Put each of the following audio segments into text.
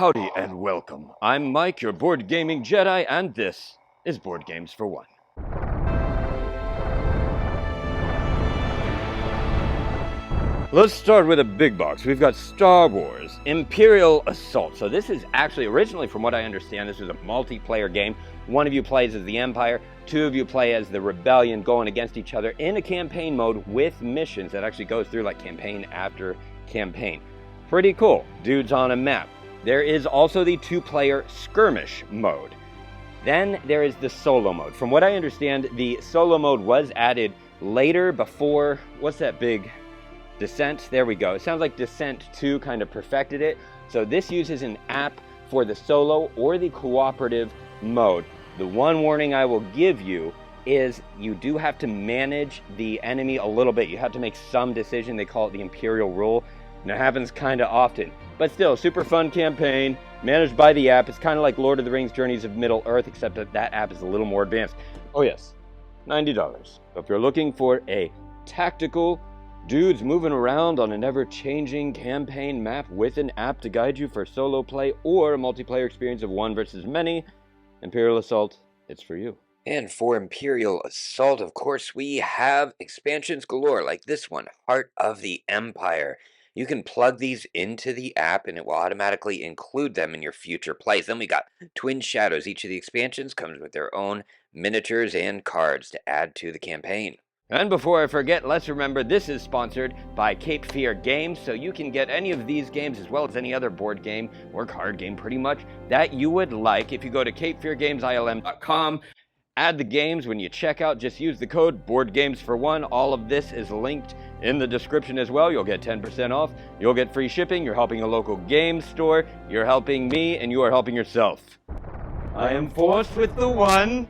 Howdy and welcome. I'm Mike, your board gaming Jedi, and this is Board Games for One. Let's start with a big box. We've got Star Wars, Imperial Assault. So this is actually, originally from what I understand, this is a multiplayer game. One of you plays as the Empire, two of you play as the Rebellion, going against each other in a campaign mode with missions that actually goes through like campaign after campaign. Pretty cool. Dudes on a map. There is also the two-player skirmish mode. Then there is the solo mode. From what I understand, the solo mode was added later before, what's that big... Descent, there we go. It sounds like Descent 2 kind of perfected it. So this uses an app for the solo or the cooperative mode. The one warning I will give you is you do have to manage the enemy a little bit. You have to make some decision. They call it the Imperial rule. And it happens kind of often. But still, super fun campaign, managed by the app. It's kind of like Lord of the Rings Journeys of Middle-earth, except that that app is a little more advanced. Oh yes, $90. So if you're looking for a tactical dudes moving around on an ever-changing campaign map with an app to guide you for solo play or a multiplayer experience of one versus many, Imperial Assault, it's for you. And for Imperial Assault, of course, we have expansions galore, like this one, Heart of the Empire. You can plug these into the app and it will automatically include them in your future plays. Then we got Twin Shadows. Each of the expansions comes with their own miniatures and cards to add to the campaign. And before I forget, let's remember this is sponsored by Cape Fear Games, so you can get any of these games as well as any other board game or card game pretty much that you would like. If you go to capefeargamesilm.com, add the games when you check out, just use the code BOARDGAMESFOR1. All of this is linked in the description as well. You'll get 10% off, you'll get free shipping, you're helping a local game store, you're helping me, and you are helping yourself. I am forced with the one,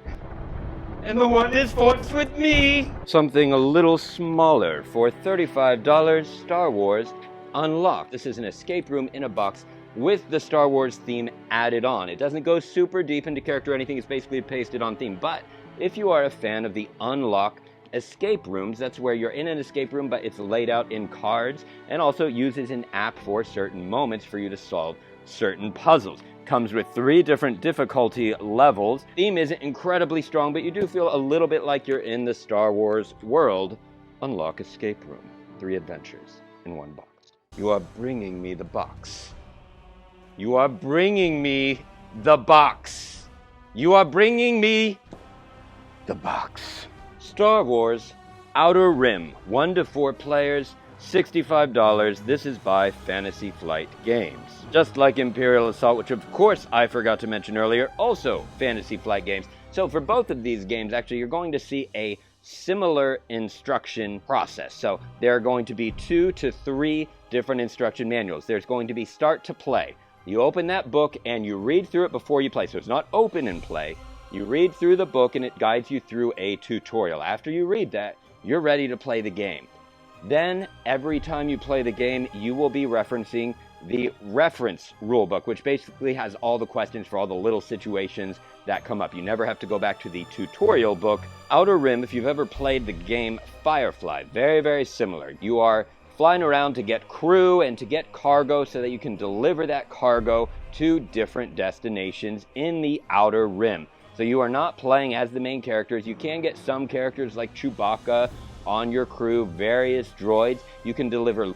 and the one is forced with me. Something a little smaller for $35, Star Wars Unlocked. This is an escape room in a box with the Star Wars theme added on. It doesn't go super deep into character or anything, it's basically pasted on theme. But if you are a fan of the Unlock escape rooms, that's where you're in an escape room, but it's laid out in cards, and also uses an app for certain moments for you to solve certain puzzles. Comes with 3 different difficulty levels. Theme isn't incredibly strong, but you do feel a little bit like you're in the Star Wars world. Unlock Escape Room. 3 adventures in one box. You are bringing me the box. You are bringing me the box. You are bringing me the box. Star Wars Outer Rim. 1 to 4 players. $65. This is by Fantasy Flight Games. Just like Imperial Assault, which of course I forgot to mention earlier, also Fantasy Flight Games. So for both of these games, actually, you're going to see a similar instruction process. So there are going to be 2 to 3 different instruction manuals. There's going to be start to play. You open that book and you read through it before you play. So it's not open and play. You read through the book and it guides you through a tutorial. After you read that, you're ready to play the game. Then, every time you play the game, you will be referencing the reference rulebook, which basically has all the questions for all the little situations that come up. You never have to go back to the tutorial book. Outer Rim, if you've ever played the game Firefly, very, very similar. You are flying around to get crew and to get cargo so that you can deliver that cargo to different destinations in the Outer Rim. So you are not playing as the main characters. You can get some characters like Chewbacca on your crew, various droids. You can deliver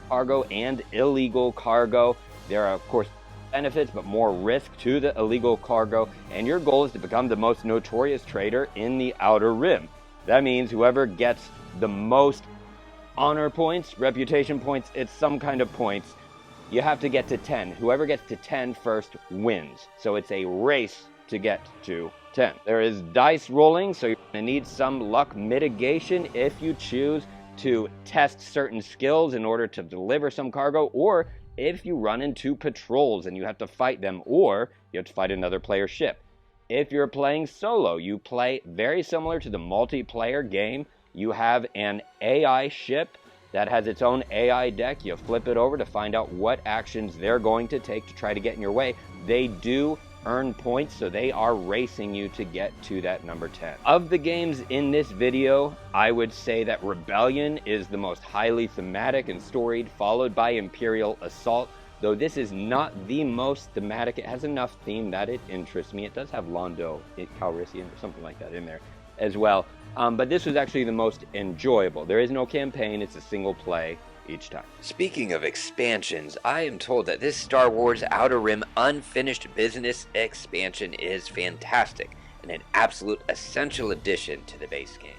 cargo and illegal cargo. There are, of course, benefits, but more risk to the illegal cargo. And your goal is to become the most notorious trader in the Outer Rim. That means whoever gets the most honor points, reputation points, it's some kind of points. You have to get to 10. Whoever gets to 10 first wins. So it's a race to get to 10. There is dice rolling, so you're going to need some luck mitigation if you choose to test certain skills in order to deliver some cargo, or if you run into patrols and you have to fight them, or you have to fight another player's ship. If you're playing solo, you play very similar to the multiplayer game. You have an AI ship that has its own AI deck. You flip it over to find out what actions they're going to take to try to get in your way. They do earn points, so they are racing you to get to that number 10. Of the games in this video, I would say that Rebellion is the most highly thematic and storied, followed by Imperial Assault. though this is not the most thematic. It has enough theme that it interests me. It does have Londo, Calrissian, or something like that in there as well. But this was actually the most enjoyable. There is no campaign. It's a single play each time. Speaking of expansions, I am told that this Star Wars Outer Rim Unfinished Business expansion is fantastic and an absolute essential addition to the base game.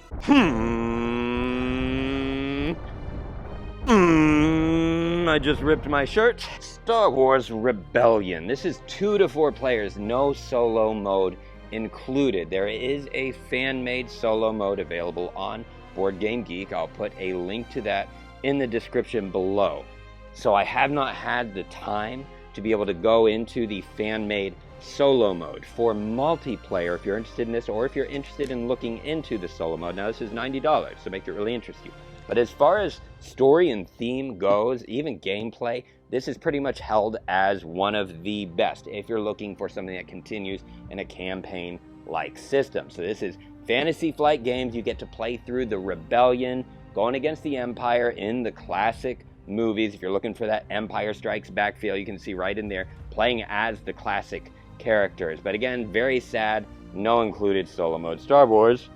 I just ripped my shirt. Star Wars Rebellion. This is 2 to 4 players, no solo mode included. There is a fan-made solo mode available on Board Game Geek. I'll put a link to that in the description below. So I have not had the time to be able to go into the fan-made solo mode. For multiplayer, if you're interested in this, or if you're interested in looking into the solo mode, now this is $90, so make it really interest you. But as far as story and theme goes, even gameplay, this is pretty much held as one of the best if you're looking for something that continues in a campaign-like system. So this is Fantasy Flight Games. You get to play through the Rebellion, going against the Empire in the classic movies. If you're looking for that Empire Strikes Back feel, you can see right in there, playing as the classic characters. But again, very sad, no included solo mode. Star Wars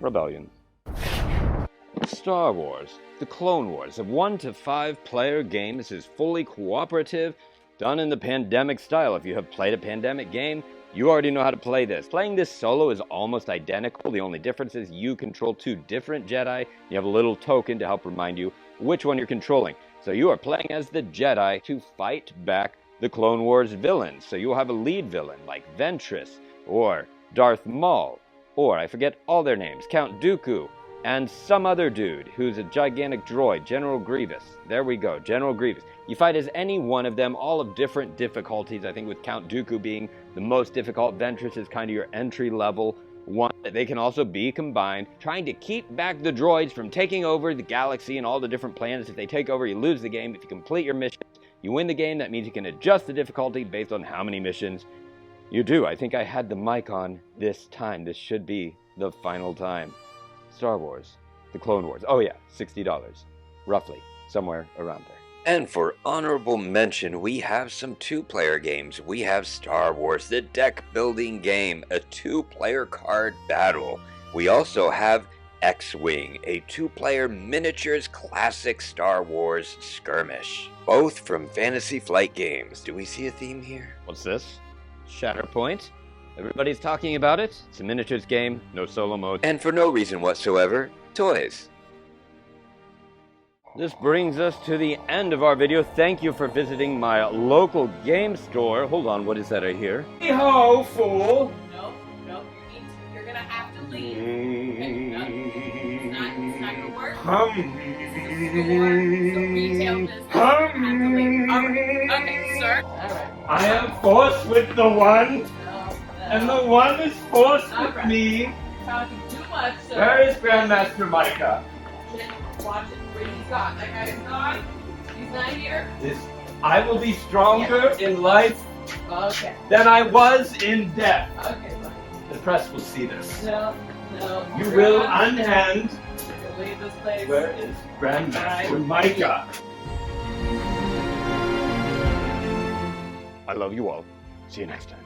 Rebellion. Star Wars, The Clone Wars, a 1 to 5 player game. This is fully cooperative, done in the pandemic style. If you have played a pandemic game, you already know how to play this. Playing this solo is almost identical. The only difference is you control 2 different Jedi. You have a little token to help remind you which one you're controlling. So you are playing as the Jedi to fight back the Clone Wars villains. So you'll have a lead villain like Ventress or Darth Maul, or I forget all their names, Count Dooku, and some other dude who's a gigantic droid, General Grievous. There we go, General Grievous. You fight as any one of them, all of different difficulties. I think with Count Dooku being the most difficult, Ventress is kind of your entry-level one. They can also be combined, trying to keep back the droids from taking over the galaxy and all the different planets. If they take over, you lose the game. If you complete your mission, you win the game. That means you can adjust the difficulty based on how many missions you do. I think I had the mic on this time. This should be the final time. Star Wars, The Clone Wars. Oh yeah, $60, roughly, somewhere around there. And for honorable mention, we have some 2-player games. We have Star Wars, the deck building game, a 2-player card battle. We also have X-Wing, a 2-player miniatures classic Star Wars skirmish. Both from Fantasy Flight Games. Do we see a theme here? What's this? Shatterpoint? Everybody's talking about it. It's a miniatures game, no solo mode. And for no reason whatsoever, toys. This brings us to the end of our video. Thank you for visiting my local game store. Hold on, what is that I hear? Hey-ho, fool! Nope, you're gonna have to leave. Okay, no, it's not gonna work. This is a store, it's a retail business. You're gonna have to leave. Alright, okay, sir. Alright. I am forced with the one, and the one is forced with Alright. me. Talking too much, sir. Where is Grandmaster Micah? Watch it where he's gone. That guy's gone. He's not here. I will be stronger in life Okay. than I was in death. Okay, fine. The press will see this. No. You You're will not- unhand. You're gonna leave this place. Where is Grandmaster Micah? I love you all. See you next time.